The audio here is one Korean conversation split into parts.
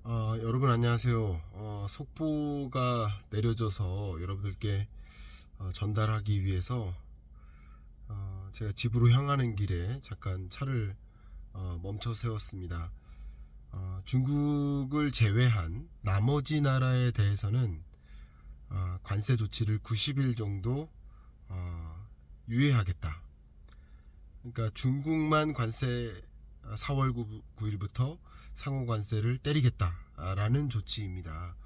여러분 안녕하세요. 속보가 내려져서 여러분들께 전달하기 위해서 제가 집으로 향하는 길에 잠깐 차를 멈춰 세웠습니다. 중국을 제외한 나머지 나라에 대해서는 관세 조치를 90일 정도 유예하겠다. 그러니까 중국만 관세 4월 9일부터 상호 관세를 때리겠다라는 조치입니다.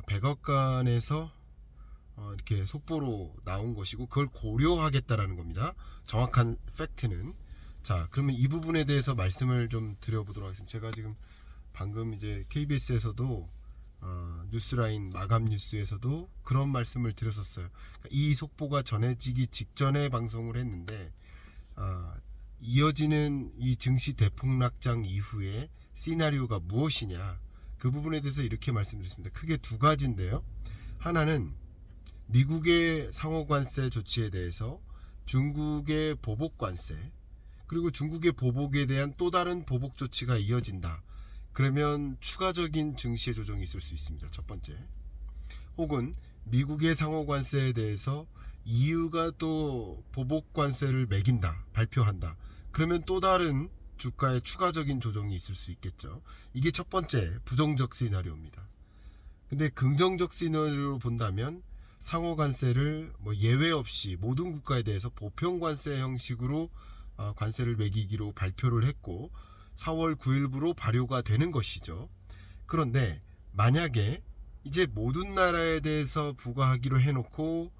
백악관에서 이렇게 속보로 나온 것이고 그걸 고려하겠다라는 겁니다. 정확한 팩트는. 자, 그러면 이 부분에 대해서 말씀을 좀 드려보도록 하겠습니다. 제가 지금 방금 이제 KBS에서도 뉴스라인 마감 뉴스에서도 그런 말씀을 드렸었어요. 그러니까 이 속보가 전해지기 직전에 방송을 했는데 이어지는 이 증시 대폭락장 이후에 시나리오가 무엇이냐, 그 부분에 대해서 이렇게 말씀드렸습니다. 크게 두 가지인데요. 하나는 미국의 상호관세 조치에 대해서 중국의 보복관세, 그리고 중국의 보복에 대한 또 다른 보복 조치가 이어진다. 그러면 추가적인 증시의 조정이 있을 수 있습니다. 첫 번째. 혹은 미국의 상호관세에 대해서 EU가 또 보복관세를 매긴다, 발표한다. 그러면 또 다른 주가의 추가적인 조정이 있을 수 있겠죠. 이게 첫 번째 부정적 시나리오입니다. 근데 긍정적 시나리오로 본다면 상호관세를 예외 없이 모든 국가에 대해서 보편관세 형식으로 관세를 매기기로 발표를 했고 4월 9일부로 발효가 되는 것이죠. 그런데 만약에 이제 모든 나라에 대해서 부과하기로 해놓고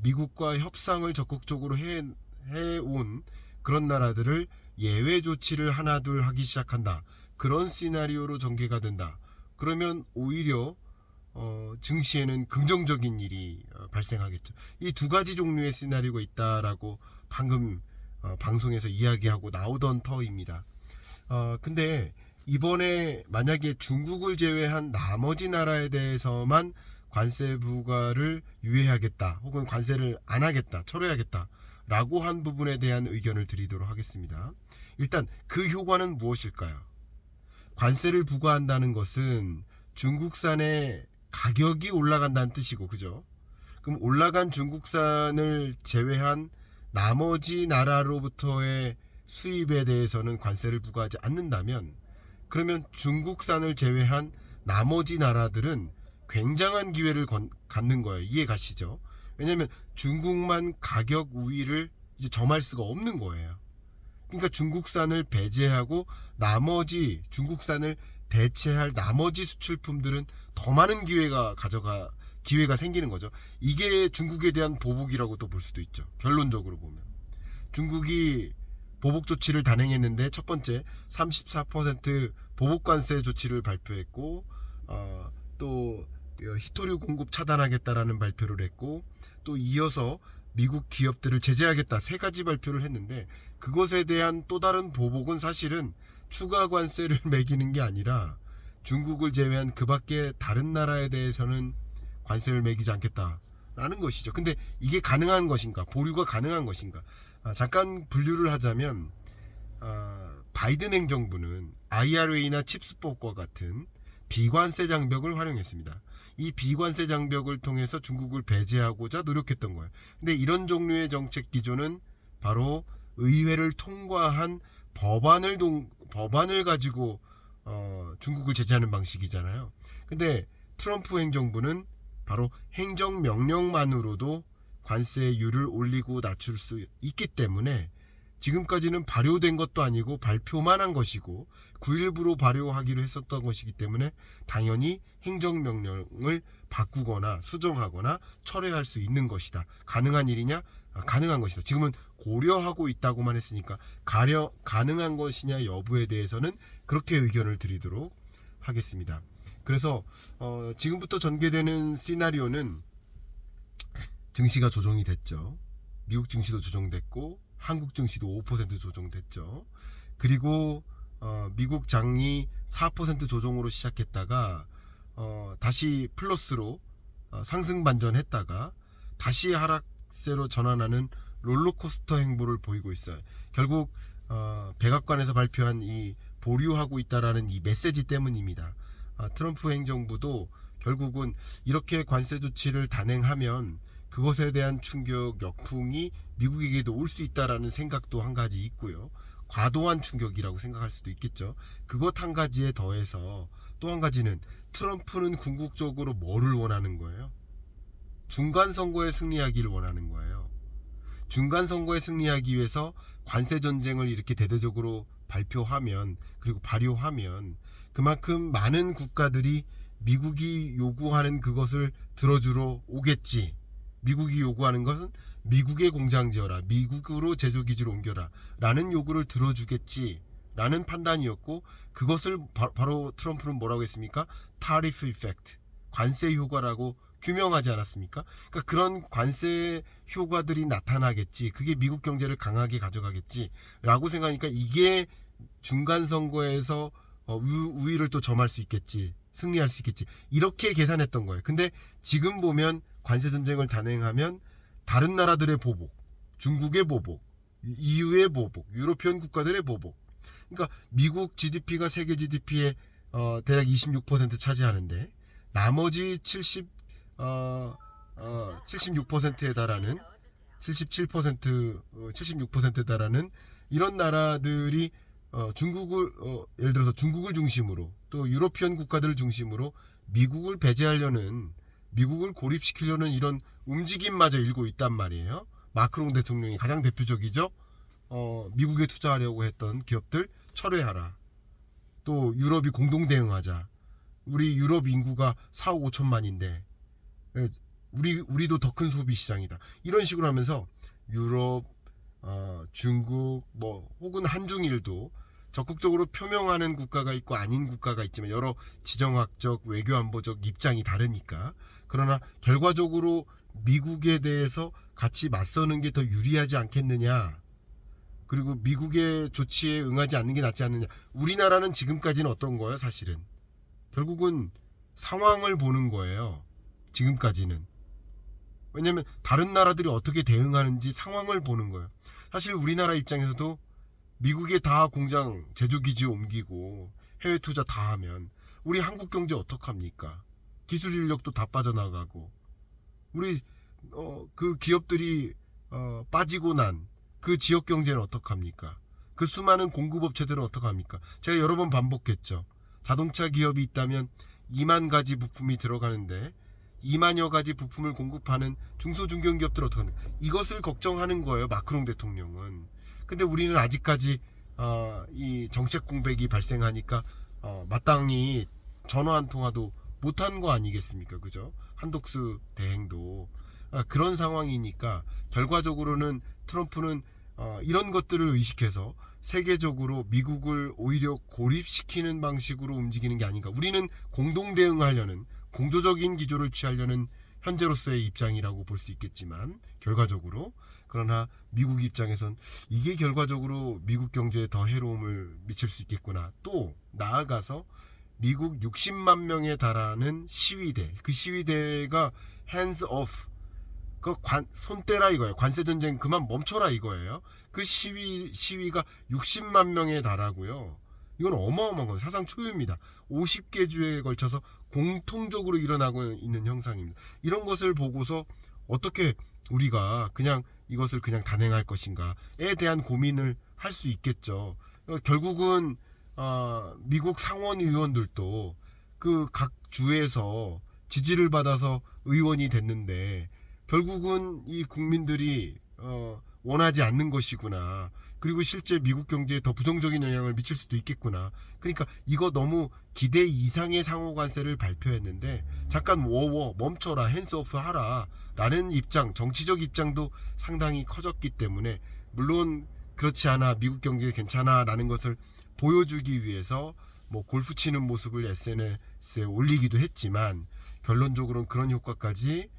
미국과 협상을 적극적으로 해온 그런 나라들을 예외 조치를 하나둘 하기 시작한다. 그런 시나리오로 전개가 된다. 그러면 오히려 증시에는 긍정적인 일이 발생하겠죠. 이 두 가지 종류의 시나리오가 있다라고 방금 방송에서 이야기하고 나오던 터입니다. 근데 이번에 만약에 중국을 제외한 나머지 나라에 대해서만 관세 부과를 유예하겠다, 혹은 관세를 안 하겠다, 철회하겠다 라고 한 부분에 대한 의견을 드리도록 하겠습니다. 일단 그 효과는 무엇일까요? 관세를 부과한다는 것은 중국산의 가격이 올라간다는 뜻이고, 그죠? 그럼 올라간 중국산을 제외한 나머지 나라로부터의 수입에 대해서는 관세를 부과하지 않는다면, 그러면 중국산을 제외한 나머지 나라들은 굉장한 기회를 갖는 거예요. 이해 가시죠? 왜냐하면 중국만 가격 우위를 이제 점할 수가 없는 거예요. 그러니까 중국산을 배제하고 나머지 중국산을 대체할 나머지 수출품들은 더 많은 기회가 생기는 거죠. 이게 중국에 대한 보복이라고 또 볼 수도 있죠. 결론적으로 보면 중국이 보복 조치를 단행했는데 첫 번째 34% 보복관세 조치를 발표했고 또 히토류 공급 차단하겠다라는 발표를 했고, 또 이어서 미국 기업들을 제재하겠다, 세 가지 발표를 했는데 그것에 대한 또 다른 보복은 사실은 추가 관세를 매기는 게 아니라 중국을 제외한 그 밖에 다른 나라에 대해서는 관세를 매기지 않겠다라는 것이죠. 근데 이게 가능한 것인가, 보류가 가능한 것인가, 잠깐 분류를 하자면 바이든 행정부는 IRA나 칩스법과 같은 비관세 장벽을 활용했습니다. 이 비관세 장벽을 통해서 중국을 배제하고자 노력했던 거예요. 근데 이런 종류의 정책 기조는 바로 의회를 통과한 법안을 가지고 중국을 제재하는 방식이잖아요. 근데 트럼프 행정부는 바로 행정명령만으로도 관세율을 올리고 낮출 수 있기 때문에 지금까지는 발효된 것도 아니고 발표만 한 것이고 9일부로 발효하기로 했었던 것이기 때문에 당연히 행정명령을 바꾸거나 수정하거나 철회할 수 있는 것이다. 가능한 일이냐? 가능한 것이다. 지금은 고려하고 있다고만 했으니까 가능한 것이냐 여부에 대해서는 그렇게 의견을 드리도록 하겠습니다. 그래서 지금부터 전개되는 시나리오는 증시가 조정이 됐죠. 미국 증시도 조정됐고 한국 증시도 5% 조정됐죠. 그리고 미국 장이 4% 조정으로 시작했다가 다시 플러스로 상승 반전했다가 다시 하락세로 전환하는 롤러코스터 행보를 보이고 있어요. 결국 백악관에서 발표한 이 보류하고 있다라는 이 메시지 때문입니다. 트럼프 행정부도 결국은 이렇게 관세 조치를 단행하면 그것에 대한 충격, 역풍이 미국에게도 올 수 있다라는 생각도 한 가지 있고요. 과도한 충격이라고 생각할 수도 있겠죠. 그것 한 가지에 더해서 또 한 가지는 트럼프는 궁극적으로 뭐를 원하는 거예요? 중간 선거에 승리하기를 원하는 거예요. 중간 선거에 승리하기 위해서 관세 전쟁을 이렇게 대대적으로 발표하면, 그리고 발효하면 그만큼 많은 국가들이 미국이 요구하는 그것을 들어주러 오겠지. 미국이 요구하는 것은 미국의 공장 지어라, 미국으로 제조기지를 옮겨라 라는 요구를 들어주겠지 라는 판단이었고, 그것을 바로 트럼프는 뭐라고 했습니까? 타리프 이펙트, 관세 효과라고 규명하지 않았습니까? 그러니까 그런 관세 효과들이 나타나겠지, 그게 미국 경제를 강하게 가져가겠지 라고 생각하니까 이게 중간 선거에서 우위를 또 점할 수 있겠지, 승리할 수 있겠지, 이렇게 계산했던 거예요. 근데 지금 보면 관세 전쟁을 단행하면 다른 나라들의 보복, 중국의 보복, EU의 보복, 유로피언 국가들의 보복, 그러니까 미국 GDP가 세계 GDP의 대략 26% 차지하는데 나머지 76%에 달하는 77%, 76%에 달하는 이런 나라들이 중국을 예를 들어서 중국을 중심으로, 또 유로피언 국가들을 중심으로 미국을 배제하려는, 미국을 고립시키려는 이런 움직임마저 일고 있단 말이에요. 마크롱 대통령이 가장 대표적이죠. 미국에 투자하려고 했던 기업들 철회하라. 또 유럽이 공동 대응하자. 우리 유럽 인구가 4억 5천만인데 우리도 더 큰 소비 시장이다. 이런 식으로 하면서 유럽, 중국, 혹은 한중일도 적극적으로 표명하는 국가가 있고 아닌 국가가 있지만 여러 지정학적, 외교안보적 입장이 다르니까, 그러나 결과적으로 미국에 대해서 같이 맞서는 게 더 유리하지 않겠느냐, 그리고 미국의 조치에 응하지 않는 게 낫지 않느냐. 우리나라는 지금까지는 어떤 거예요? 사실은 결국은 상황을 보는 거예요. 지금까지는. 왜냐하면 다른 나라들이 어떻게 대응하는지 상황을 보는 거예요. 사실 우리나라 입장에서도 미국에 다 공장 제조기지 옮기고 해외 투자 다 하면 우리 한국 경제 어떡합니까? 기술 인력도 다 빠져나가고, 우리 그 기업들이 빠지고 난 그 지역 경제는 어떡합니까? 그 수많은 공급업체들은 어떡합니까? 제가 여러 번 반복했죠. 자동차 기업이 있다면 2만 가지 부품이 들어가는데 2만여 가지 부품을 공급하는 중소중견기업들 어떡합니까? 이것을 걱정하는 거예요, 마크롱 대통령은. 근데 우리는 아직까지 이 정책 공백이 발생하니까 마땅히 전화 한 통화도 못한 거 아니겠습니까? 그죠? 한독수 대행도 그런 상황이니까 결과적으로는 트럼프는 이런 것들을 의식해서 세계적으로 미국을 오히려 고립시키는 방식으로 움직이는 게 아닌가. 우리는 공동 대응하려는, 공조적인 기조를 취하려는 현재로서의 입장이라고 볼 수 있겠지만, 결과적으로, 그러나 미국 입장에선 이게 결과적으로 미국 경제에 더 해로움을 미칠 수 있겠구나. 또 나아가서 미국 60만 명에 달하는 시위대, 그 시위대가 hands off, 손 떼라 이거예요. 관세 전쟁 그만 멈춰라 이거예요. 그 시위가 60만 명에 달하고요. 이건 어마어마한 거예요. 사상 초유입니다. 50개 주에 걸쳐서 공통적으로 일어나고 있는 형상입니다. 이런 것을 보고서 어떻게 우리가 그냥 이것을 그냥 단행할 것인가에 대한 고민을 할 수 있겠죠. 결국은 미국 상원 의원들도 그 각 주에서 지지를 받아서 의원이 됐는데 결국은 이 국민들이 원하지 않는 것이구나. 그리고 실제 미국 경제에 더 부정적인 영향을 미칠 수도 있겠구나. 그러니까 이거 너무 기대 이상의 상호관세를 발표했는데 잠깐 멈춰라, 핸스오프 하라 라는 입장, 정치적 입장도 상당히 커졌기 때문에, 물론 그렇지 않아, 미국 경제 괜찮아 라는 것을 보여주기 위해서 골프 치는 모습을 SNS에 올리기도 했지만, 결론적으로는 그런 효과까지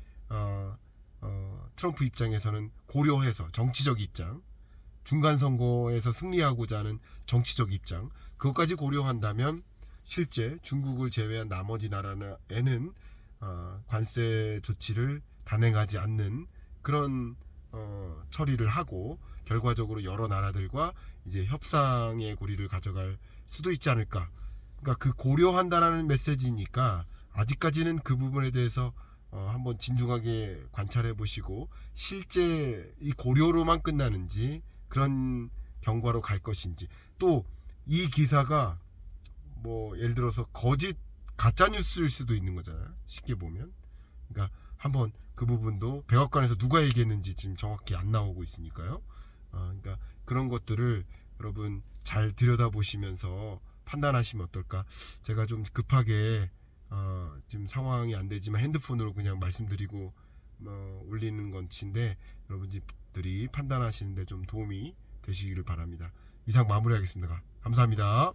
트럼프 입장에서는 고려해서, 정치적 입장, 중간 선거에서 승리하고자 하는 정치적 입장, 그것까지 고려한다면 실제 중국을 제외한 나머지 나라에는 관세 조치를 단행하지 않는 그런 처리를 하고 결과적으로 여러 나라들과 이제 협상의 고리를 가져갈 수도 있지 않을까. 그러니까 그 고려한다라는 메시지니까 아직까지는 그 부분에 대해서 한번 진중하게 관찰해 보시고 실제 이 고려로만 끝나는지 그런 경과로 갈 것인지, 또 이 기사가 뭐 예를 들어서 거짓 가짜 뉴스일 수도 있는 거잖아요. 쉽게 보면. 그러니까 한번 그 부분도 백악관에서 누가 얘기했는지 지금 정확히 안 나오고 있으니까요. 그러니까 그런 것들을 여러분 잘 들여다보시면서 판단하시면 어떨까. 제가 좀 급하게 지금 상황이 안 되지만 핸드폰으로 그냥 말씀드리고 올리는 건인데 여러분들이 판단하시는데 좀 도움이 되시기를 바랍니다. 이상 마무리하겠습니다. 감사합니다.